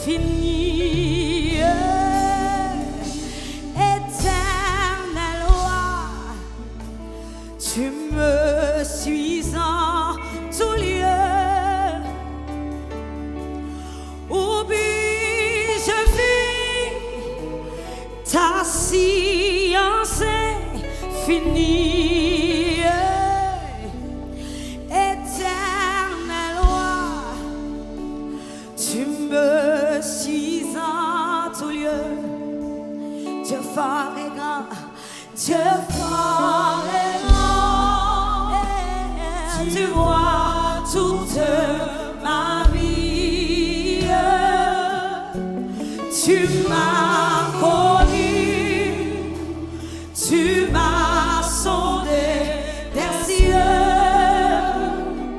fini. Éternel roi, tu me suis en tout lieu. Oublie, je vis ta science finie. Éternel roi, tu me suis en tout lieu. Dieu fort et grand, Dieu fort et grand, tu vois toute ma vie. Tu m'as connu, tu m'as sondé des cieux.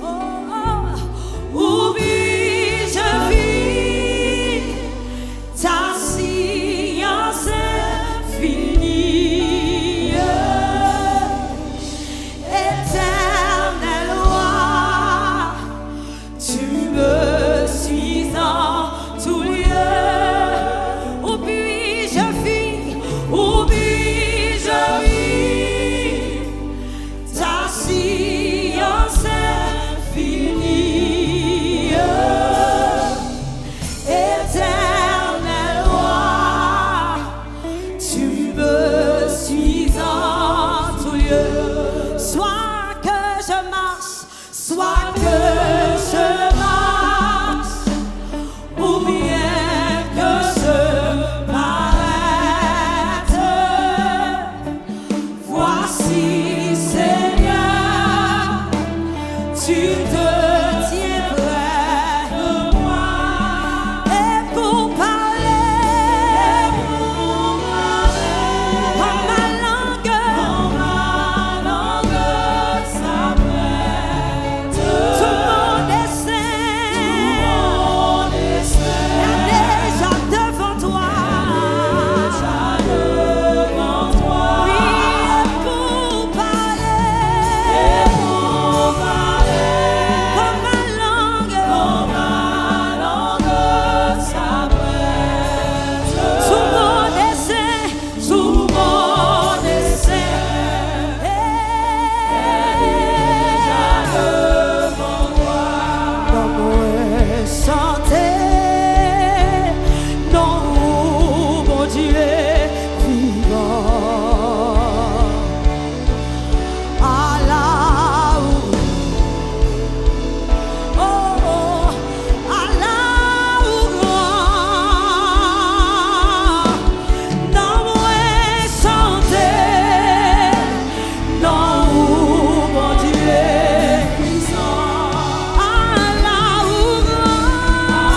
Oh, oh. Oublie, je vis ta science finie. Éternel roi, tu me suis en tout lieu. Oublie, je vis ta science finie. Éternel roi, tu me suis en tout lieu. Soit que je marche, soit que je marche, ou bien que je m'arrête. Voici, Seigneur, tu te tiens près de moi. Et pour parler, comme ma langue s'apprête. Tout mon dessein est déjà devant toi. Oui, et pour parler, comme ma langue s'apprête. Tout mon dessein Donne-moi santé, non, mon Dieu vivant. Allah, oh, oh, Allah, grand. Donne-moi santé, non, mon Dieu puissant. Allah, grand.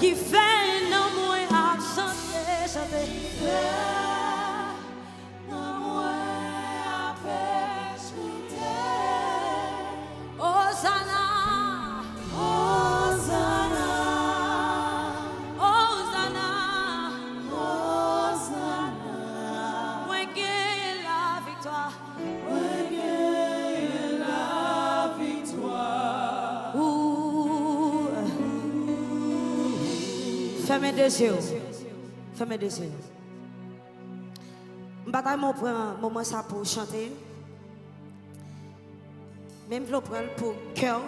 qui fait non moins à chanter, chanter. Non moins à pécher. Hosanna, Hosanna, Hosanna, Hosanna. Moi gagne la victoire, moi gagne la victoire. Fermez les yeux. Fermez les yeux. Je vais prendre un moment ça pour chanter. Même je vais prendre pour cœur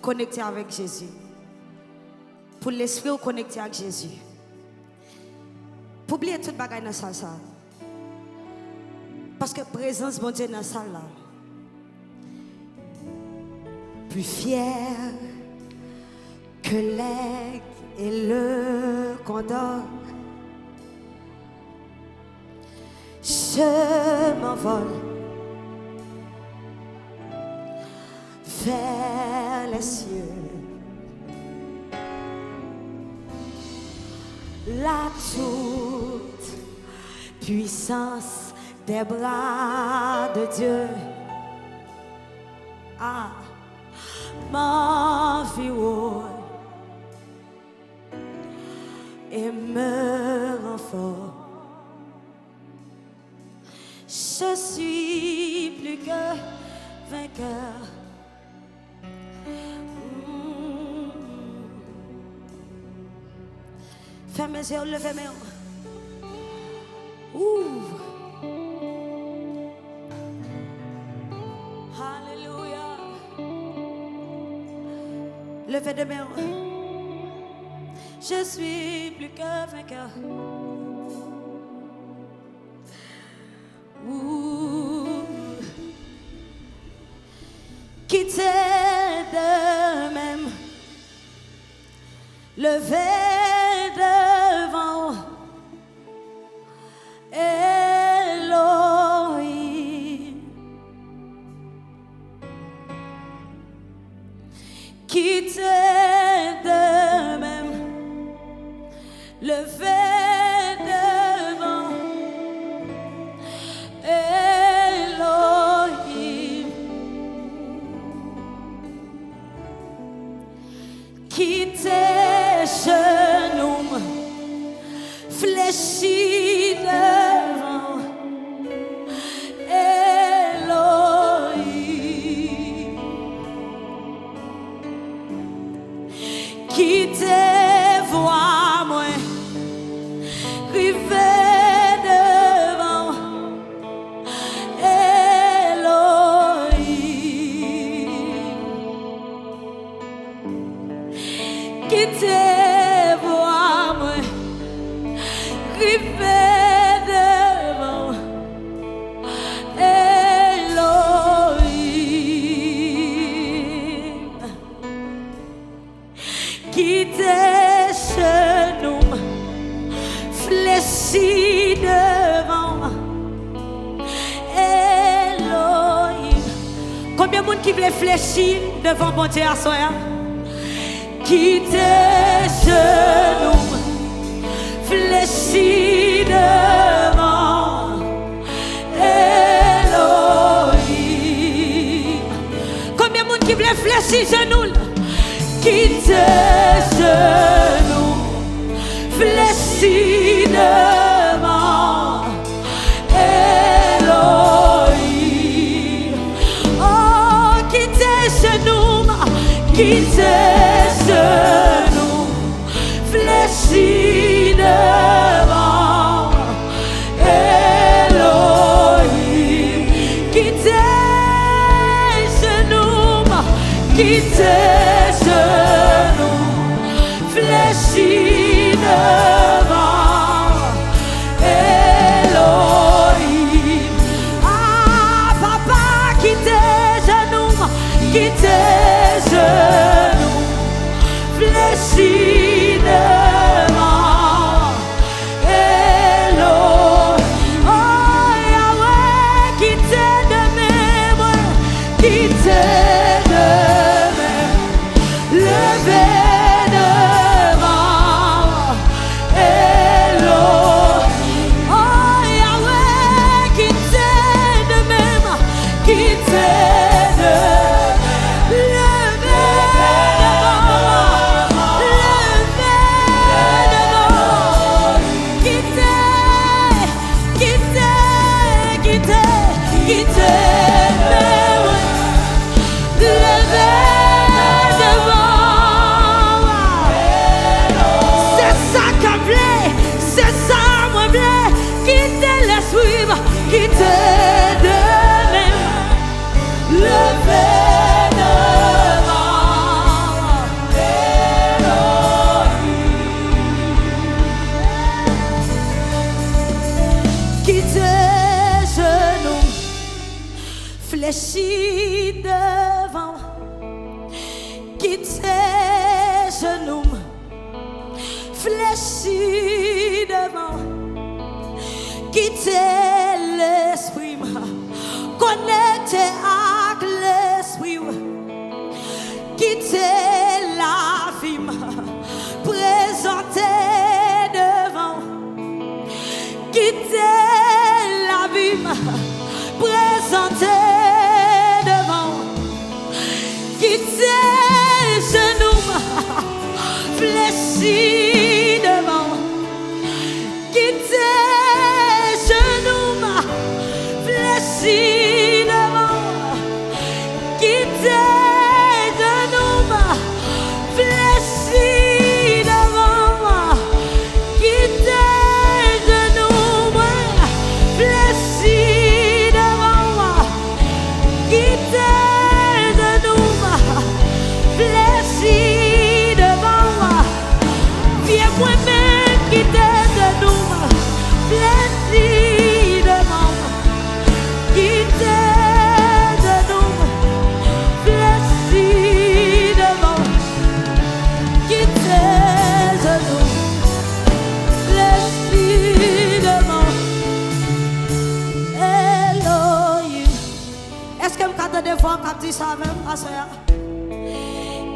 connecté avec Jésus. Pour l'esprit connecté avec Jésus. Pour oublier toute bagaille dans la salle. Parce que la présence de Dieu dans la salle là. Plus fier que l'aigle et le condor, je m'envole vers les cieux. La toute puissance des bras de Dieu m'environne et me rend fort. Je suis plus que vainqueur. Fermez les yeux, levez mes mains. Ouvre. Alléluia. Levez de mes mains. Je suis plus que vainqueur. Quitter de même, lever devant Elohim. Quitter de même, lever devant Elohim. Quitter genoux, fléchis devant Elohim. Quitter voix moi, river devant Elohim. Quitter voix moi, river devant Elohim. Quitter genoux, fléchis devant Elohim. Combien de monde qui veut fléchir devant mon Dieu à soi? Quitter genoux, fléchis devant Elohim. Combien de monde qui veut fléchir genoux? Quitter genoux, fléchis devant Elohim. Oh, quitter genoux, quitter genoux, fléchis devant Elohim. Quitter genoux, quitter genoux, fléchis devant Elohim. Ah, papa, quitter genoux, quitter genoux, fléchis devant Elohim. Oh, Yahweh, quitter de même, quitter de même, lever devant quitter l'esprit, connecté avec l'esprit, quitter la vie, présenter devant, quitter la vie, présenter devant, quitter genou, fléchi devant, quitter genou, fléchi devant, quitter genou, fléchi devant, quitter genou, fléchi devant, quitter genou, fléchi devant, viens moi-même quitter genou, fléchi devant, quitter genou, fléchi devant, quitter genou, fléchi devant. Elohim. Est-ce que je peux te voir quand tu dis ça même, pasteur?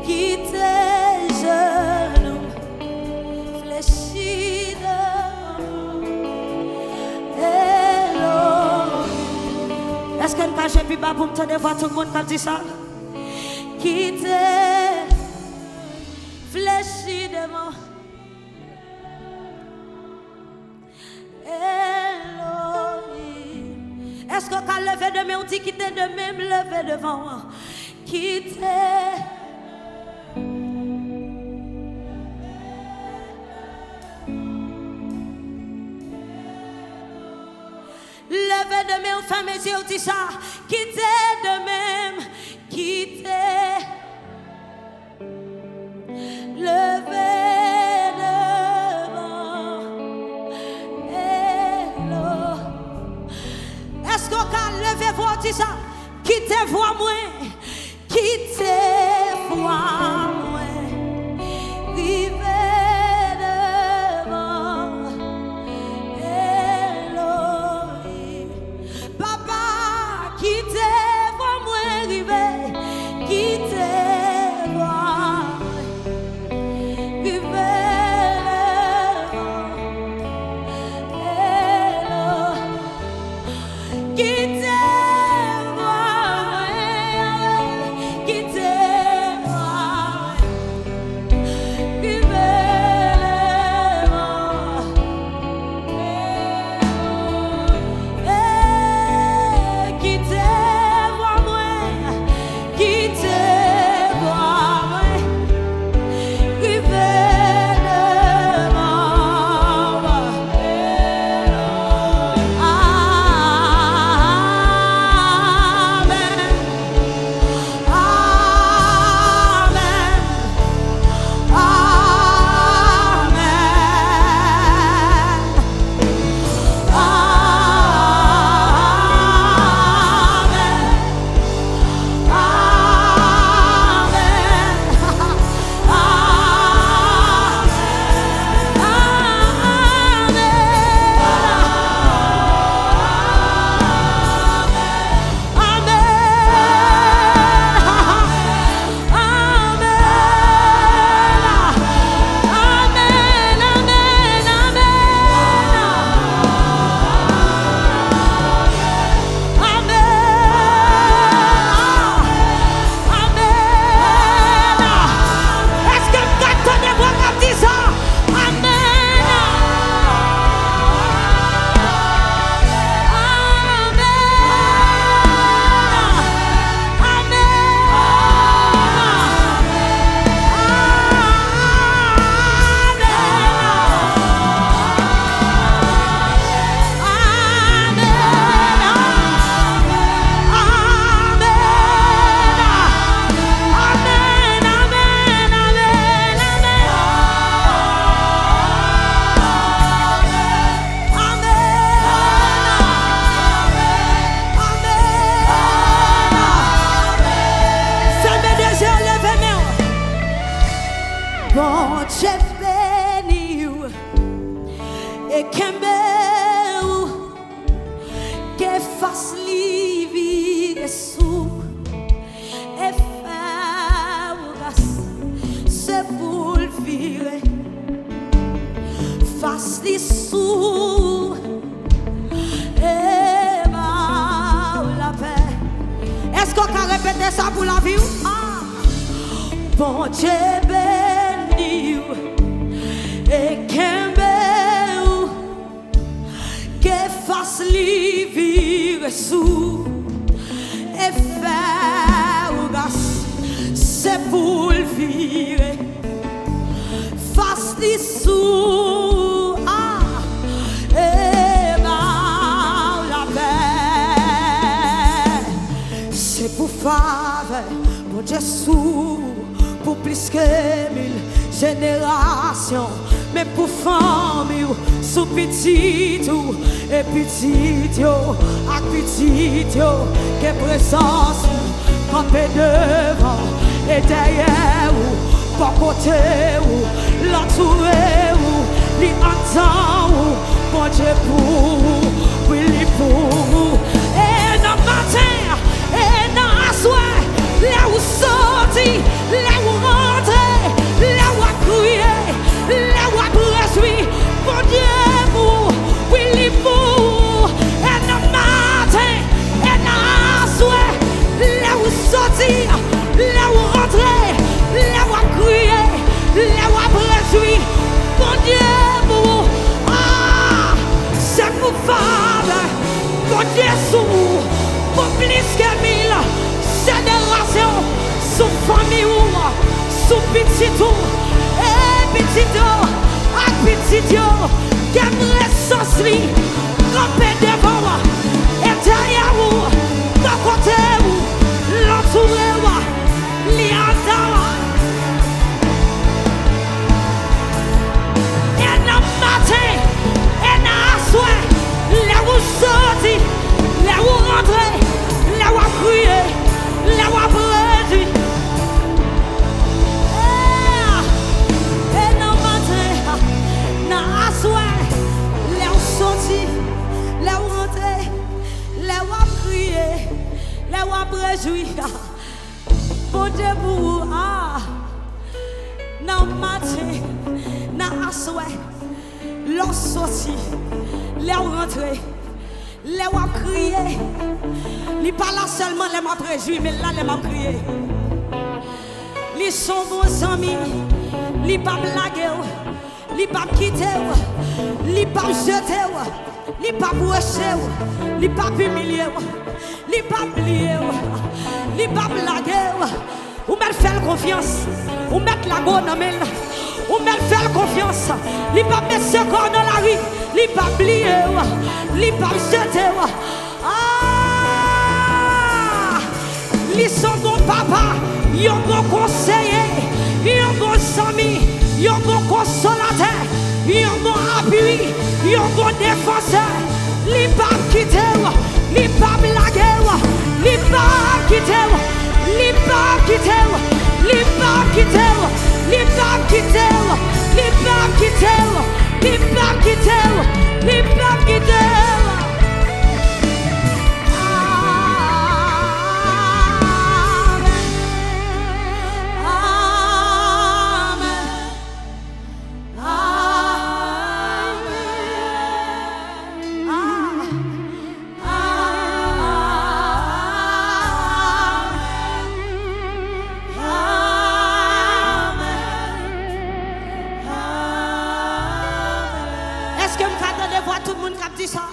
Quitter genou, fléchi devant. Elohim. Est-ce que je peux plus bas pour me te voir tout le monde quand tu dis ça? Quitter, fléchi devant. Elohim. Est-ce qu'on peut lever de main? On dit quitter de même, lever devant. Quitter. Lever de main, on ferme les yeux, on dit ça. Quitter de même, quitter. Lever devant. Hello. Est-ce qu'on peut lever voix, on dit ça? Quitter voix moi. Quitter voix moi. River devant. Elohim. Papa, quittez voix moi. River. Quittez voix. River devant. Elohim. Quittez face li sous et la paix. Est-ce qu'on peut répéter ça pour la vie? Ah. Bon Dieu béni et qu'aimez que fasse li vivre sous et faire grâce, c'est pour le vivre face li sous et la paix. C'est pour faveur, mon Dieu sous pour plus que 1000 générations, mais pour famille, sous petit tout, et petit yo, à petit yo, que présence, campé devant, et derrière ou, par côté ou, l'entourer ou, li entend ou, mon Dieu pour, oui, li pour, et dans matin, et dans la soirée, là où sorti, là où rentré, là où crié, là où réjoui, mon Dieu pour, oui, li pour, et dans matin, et dans la soirée, là où sorti, là où rentré, là où crié, là où réjoui, mon Dieu pour, c'est pour Father, mon Dieu sous, pour plus que 1000 générations, sous famille ou, sous petit tout, et petit tout, à petit tout, qu'elle reste li, campé devant, et derrière vous, de côté vous, l'entourer vous, li entend. Et dans matin, et dans la soirée, là où sorti, là où rentré, là où crié, là où réjoui. Et dans matin, dans la soirée, là où sorti, là où rentré, là où crié, là où réjoui. Bon Dieu pour dans matin, dans la soirée, là où sorti, là où rentré, là où crié. Il n'est pas là seulement les m'a réjoui, mais là les m'a crié. Ils sont bons amis, ils ne pas blaguer, ils ne pas quitter, ils ne pas jeter, ils ne pas boucher, ils ne pas humilier, ils ne pas oublier, ils ne pas blaguer. Ou mettre faire confiance, ou mettre la go dans main, ou mettre faire confiance. Ils ne pas mettre ce corps dans la rue, ils ne pas oublier, ils ne pas jeter. Ils sont bons papa, ils sont bons conseillers, ils sont bons amis, ils sont bons consolateurs, ils sont bons appui, ils sont bons défenseurs. Ils ne pas quitter, ils ne pas blaguer, ils ne pas quitter, ils ne pas quitter, ils ne pas quitter, ils ne pas quitter, ils ne pas quitter, ils ne pas quitter, ils ne pas quitter. Est-ce que vous attendez voir tout le monde qui dit ça?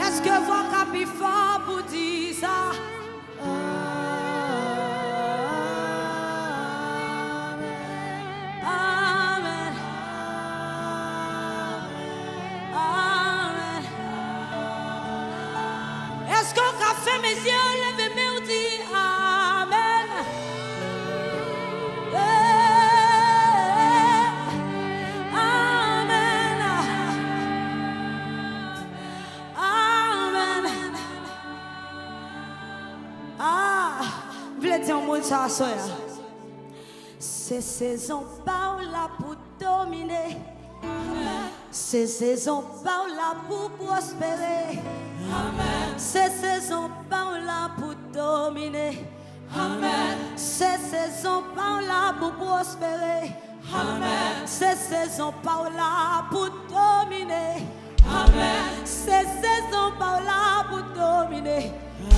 Est-ce que vous avez fort pour dire ça? Amen. Amen. Est-ce qu'on a fait mes yeux lever mes ou dire Amen? Amen. Amen. Vous voulez dire un mot de ça, soeur? C'est saison par là pour dominer. Ces saisons par là pour prospérer. Amen. Ces saisons par là pour dominer. Amen. Ces saisons par là pour prospérer. Amen. Ces saisons par là pour dominer. Amen. Ces saisons par là pour dominer.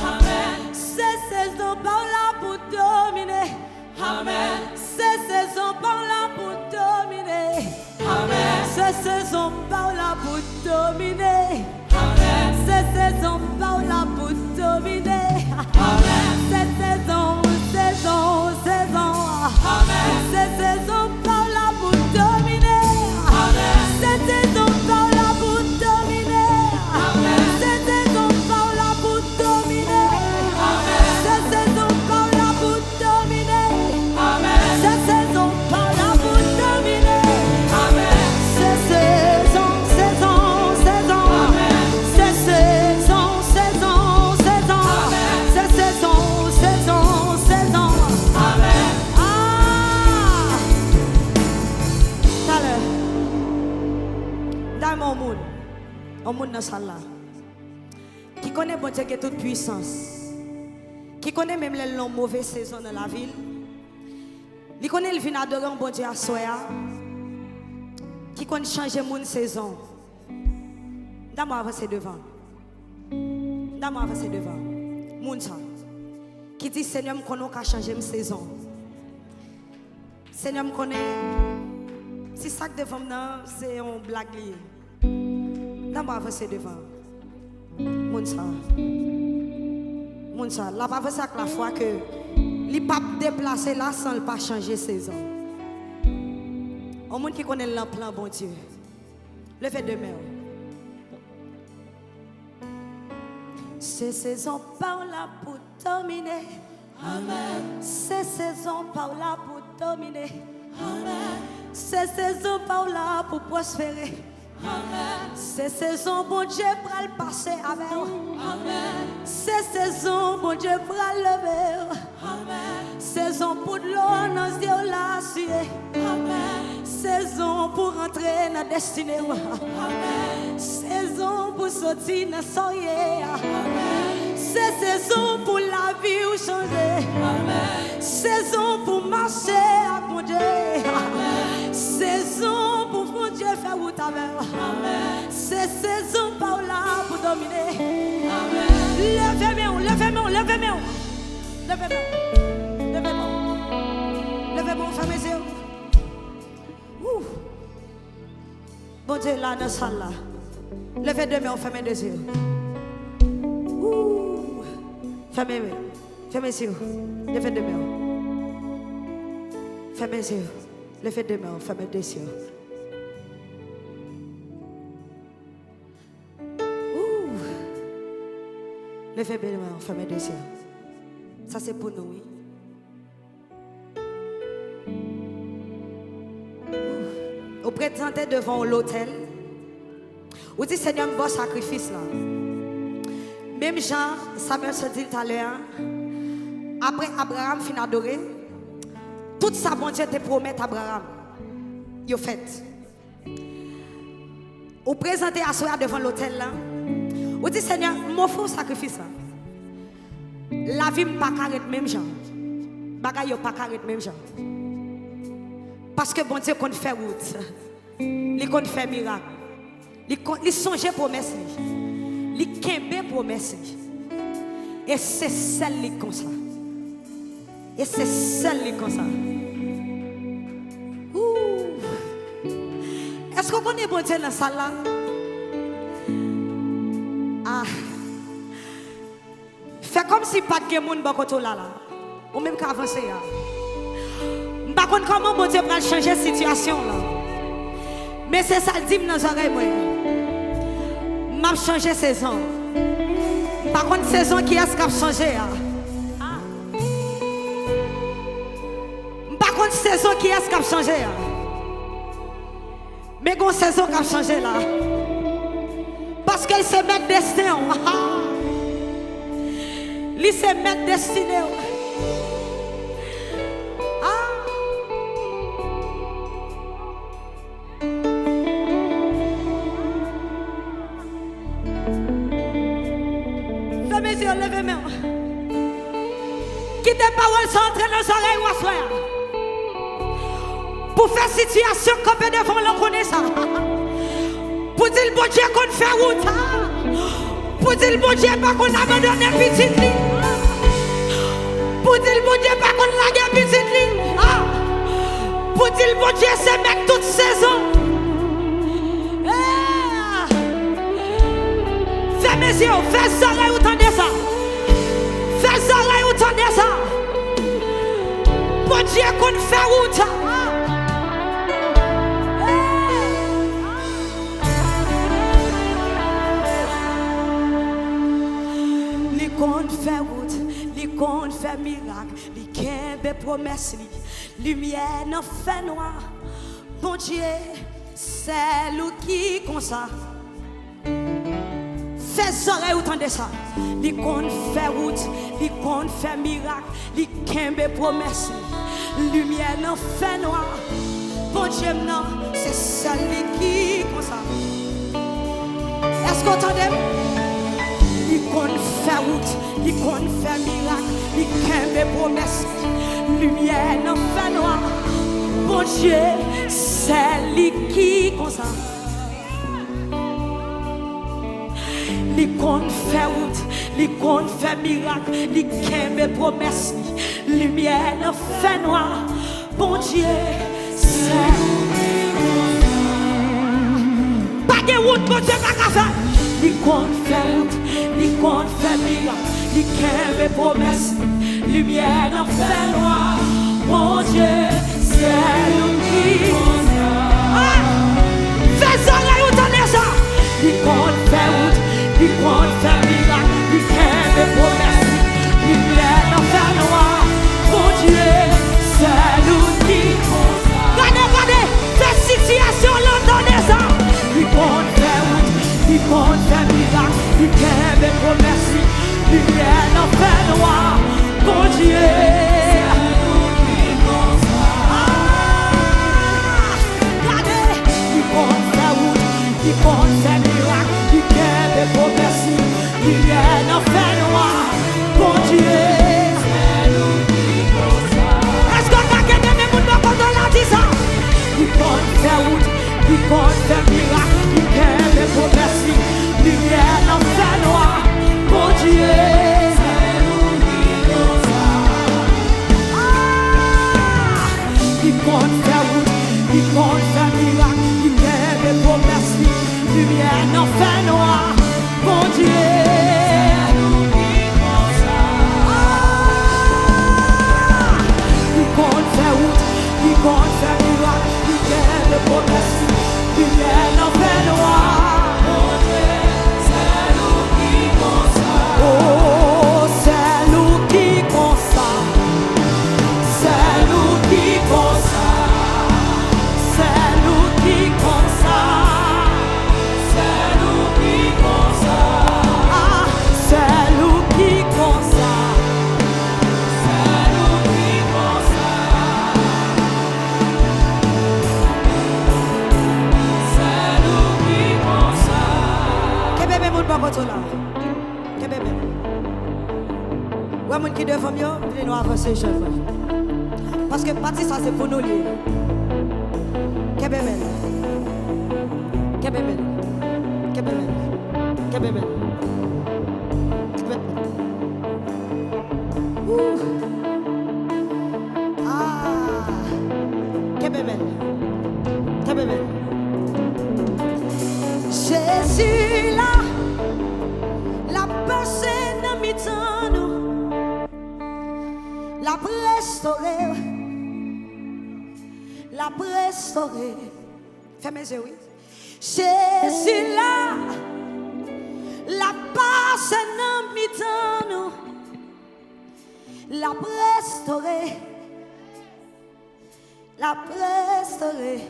Amen. Ces saisons par là pour dominer. Amen. Ces saisons par là pour dominer. Amen. Ces saisons par là pour dominer. Amen. Ces saisons par là pour dominer. Amen. Ces saisons, saisons, saisons. Amen. Ces saisons par là pour dominer. Amen. Ces saisons par là pour dominer. Amen. Ces saisons par là pour dominer. Amen. Ces saisons par là pour dominer. Amen. Ces saisons par là pour dominer. Amen. Ces saisons, saisons, saisons. Amen. Ces saisons, saisons, saisons. Amen. Ces saisons, saisons, saisons. Amen. Ah! T'as l'heure. Dans mon monde, au monde dans salle là, qui connaît bon Dieu qui a toute puissance, qui connaît même les longs mauvais saisons dans la ville, qui connaît le vin adorer un bon Dieu à soya, qui connaît changer mon saison. D'abord avancer devant. D'abord avancer devant. Moun ça. Qui dit Seigneur me connaît qu'à changer ma saison. Seigneur me connaît. Si ça que devant moi c'est un blague lié. D'abord avancer devant. Moun ça. Moun ça. La pas avancer avec la foi que li pas déplacer là sans pas changer saison. Au monde qui connaît le plan bon Dieu. Levez deux mains. Ces saisons par là pour dominer. Amen. Ces saisons par là pour dominer. Amen. Ces saisons par là pour prospérer. Amen. Ces saisons bon Dieu pour le passer avec. Amen. Ces saisons bon Dieu pour le lever. Amen. Saison pour de l'eau dans Dieu la suer. Amen. Saison pour rentrer dans la destinée. Amen. Saison pour sortir dans soyer. Amen. C'est saison pour la vie ou changer. Amen. Saison pour marcher avec mon Dieu. Amen. Saison pour mon Dieu faire route avec. Amen. C'est saison par là pour dominer. Amen. Levez-moi, levez-moi, levez-moi. Levez-moi. Levez-moi. Levez-moi, fermez les yeux. Bon Dieu, là, dans la salle, là. Levez deux mains, fermez les yeux. Fermez les yeux. Fermez les yeux. Levez deux mains. Fermez les yeux. Levez deux mains, fermez les yeux. Levez deux mains, fermez les yeux. Ça, c'est pour nous, oui. Vous présentez devant l'autel. Vous dites Seigneur, bon sacrifice là. Même Jean, Samuel se dit tout à l'heure. Après Abraham fin adoré, tout ça bon Dieu te promet à Abraham. Il fait. Vous présentez à soi devant l'autel là. Vous dites Seigneur, mon faux sacrifice là. La vie n'est pas carrée même Jean. Bagay yo pas carré même Jean. Parce que bon Dieu qu'on fait route. Il qu'on fait miracle. Il songe promesse. Il kembe promesse. Et c'est celle comme ça. Et c'est celle comme ça. Est-ce qu'on connaît bon Dieu dans la salle là? Ah. Fais comme si pas de monde bakoto là. Ou même qu'avancer. Par contre, comment bon Dieu va changer la situation là? Mais c'est ça le dit dans les oreilles. M'a changé saison. Par contre, saison qui est-ce qui a changé? Par contre, saison qui est-ce qui a changé? Mais une saison qui a changé là. Parce qu'elle se met destinée. Elle se met destinée. levez main. Qui tes paroles sont entrées dans les oreilles ou soir. Pour faire situation comme devant l'on connaît ça. Pour dire bon Dieu qu'on fait route. Pour dire bon Dieu pas qu'on abandonne petite ligne. Pour dire bon Dieu pas qu'on lague petite ligne. Pour dire bon Dieu c'est mec toute saison. Fais mes yeux, fais ça là où t'en es ça. Fais ça là où t'en es ça. Bon Dieu qu'on fait route. Li qu'on fait route, li qu'on fait miracle, li kembe promesse li, lumière nan fait noir. Bon Dieu, c'est lui qui comme ça. Fais oreilles autant de ça. Li qu'on fait route, li qu'on fait miracle, li kembe promesse, lumière nan fait noir. Bon Dieu non, c'est celui qui comme ça. Est-ce qu'on entend? Li qu'on fait route, li qu'on fait miracle, li kembe promesse, lumière nan fait noir. Bon Dieu, c'est lui qui comme ça. Li qu'on fait route, li qu'on fait miracle, li kembe promesse, lumière dans fait noir. Bon Dieu, c'est pas de route, bon Dieu, pas qu'à faire. Li qu'on fait route, li qu'on fait miracle, li kembe promesse, lumière dans fait noir. Bon Dieu, c'est lui. Fais ça, là, où t'en es ça? Li qu'on fait route. Li qu'on fait miracle, li kembe promesse, lumière dans fait noir. Bon Dieu, c'est lui qui regardez, regardez, cette situation l'entendez ça. Li qu'on fait route, li qu'on fait miracle, li kembe promesse, lumière dans fait noir. Bon Dieu, regardez, li qu'on fait route, li qu'on fait miracle. Promesse, lumière dans fait noir. Bon Dieu, c'est nous qui comme ça. Est-ce qu'on va gagner mes bouts quand on a dit ça? Il compte faire route, il compte faire miracle, il kembe promesse, lumière dans fait noir. Bon Dieu, c'est nous qui comme ça. Il compte faire route, il compte faire miracle, il kembe promesse, lumière dans fait noir. Bon Dieu, c'est nous qui comme ça. Il compte faire route, il compte faire miracle, il kembe promesse, lumière dans fait noir. Bon Dieu, c'est nous qui comme ça. Oh, c'est nous qui comme ça. C'est nous qui comme ça. C'est nous qui comme ça. C'est nous qui comme ça. C'est nous qui comme ça. C'est nous qui comme ça. C'est nous qui comme ça. Qu'est bébé moun pas contre là. Qu'est bébé. Ouais moun qui devant mieux, il nous avancer jeune. Parce que parti ça c'est pour nous lier. Qu'est bébé. Qu'est bébé. Qu'est bébé. Qu'est bébé. Jésus là, la personne dans mi-temps nous, la restaurer, la restaurer. Fais mes yeux, oui. Jésus là, la personne dans mi-temps nous, la restaurer, la restaurer.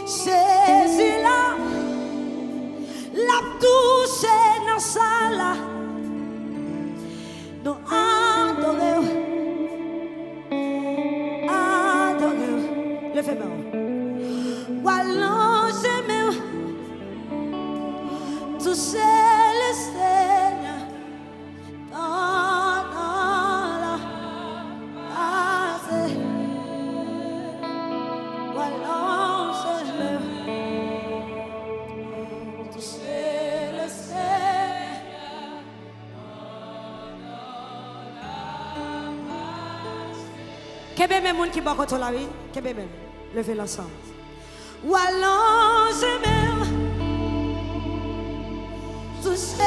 Jésus là, la touche dans sa là, nous adorons, adorons. Levez-moi, allongez-moi, touchez le Seigneur. Kebe même monde qui bat contre la vie. Kebe même. Levez l'ensemble. Ou alors j'aime tout seul.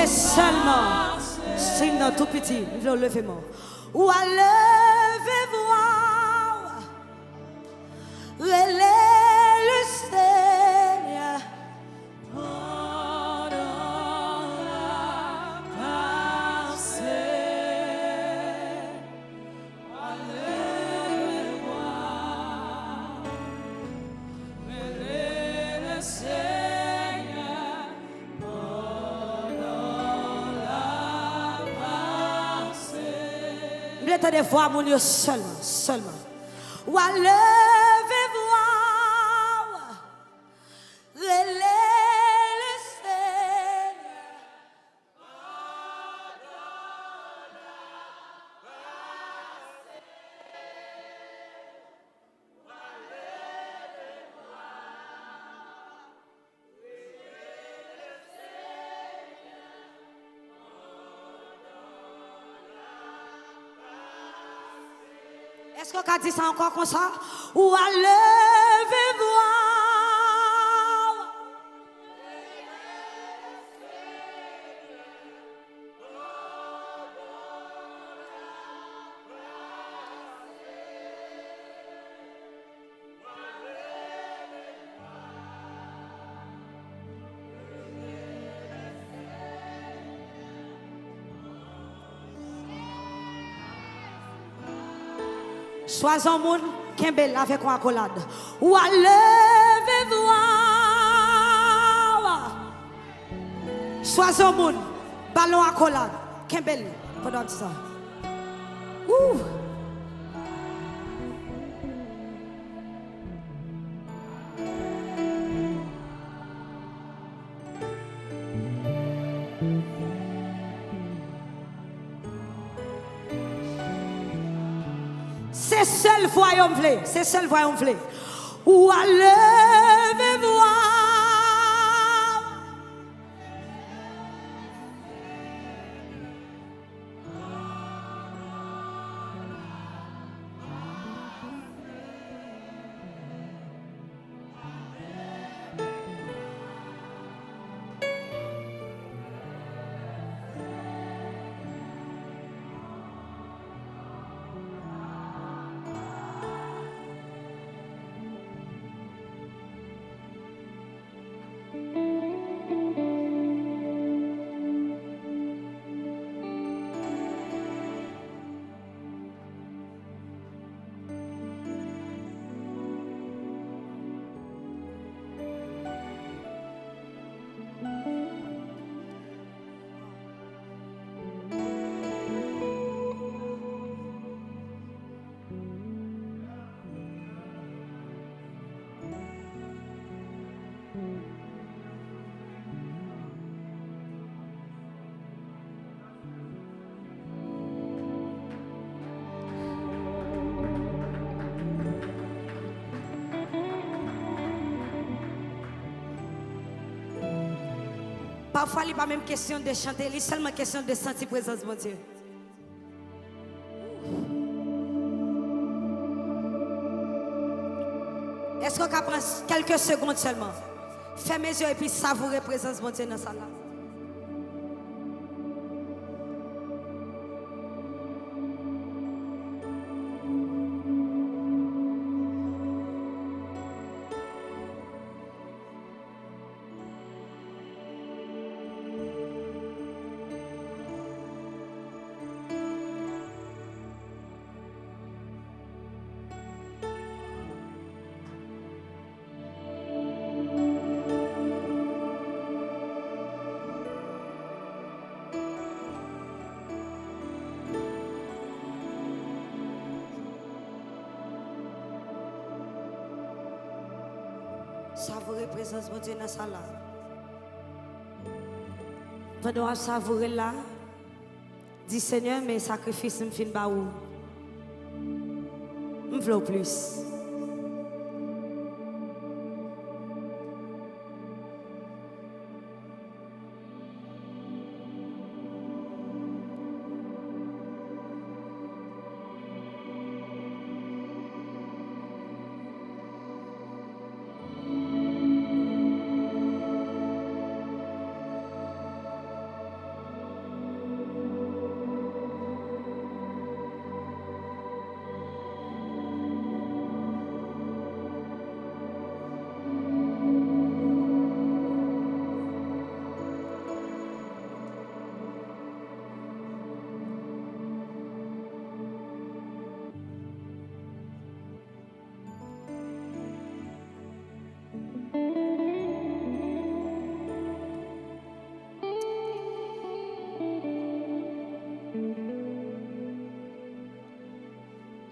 Seulement, signe tout petit, levez-moi. Ou à lever voir, relais le Seigneur. Pendant la passée, à lever voir, relais le Seigneur. Vous des voix mon Dieu seulement. Ou à lever voir, relais le Seigneur. Est-ce qu'on a dit ça encore comme ça? Ou à lever voir. Sois un monde qui est belle avec une accolade. Ou à lever voir. Sois un monde, ballon accolade. Qui est belle pendant ça. Ouh. C'est seul voyant vle, c'est seul voyant vle. Ou à lever voir. Parfois, il n'est pas même question de chanter, il est seulement question de sentir la présence de mon Dieu. Est-ce qu'on prend quelques secondes seulement? Fermez les yeux et puis savourer la présence de mon Dieu dans sa salle. Savourer la présence de Dieu dans sa salle. Pendant à savourer là, dis Seigneur, mes sacrifices me fin ba ou. Me v'lou plus.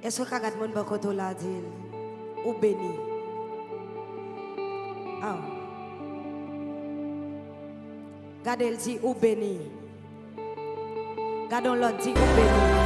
Est-ce que quand mon bakoto l'a dit ou béni? Ah. Gardez le dit ou béni. Gardons l'autre dit ou béni.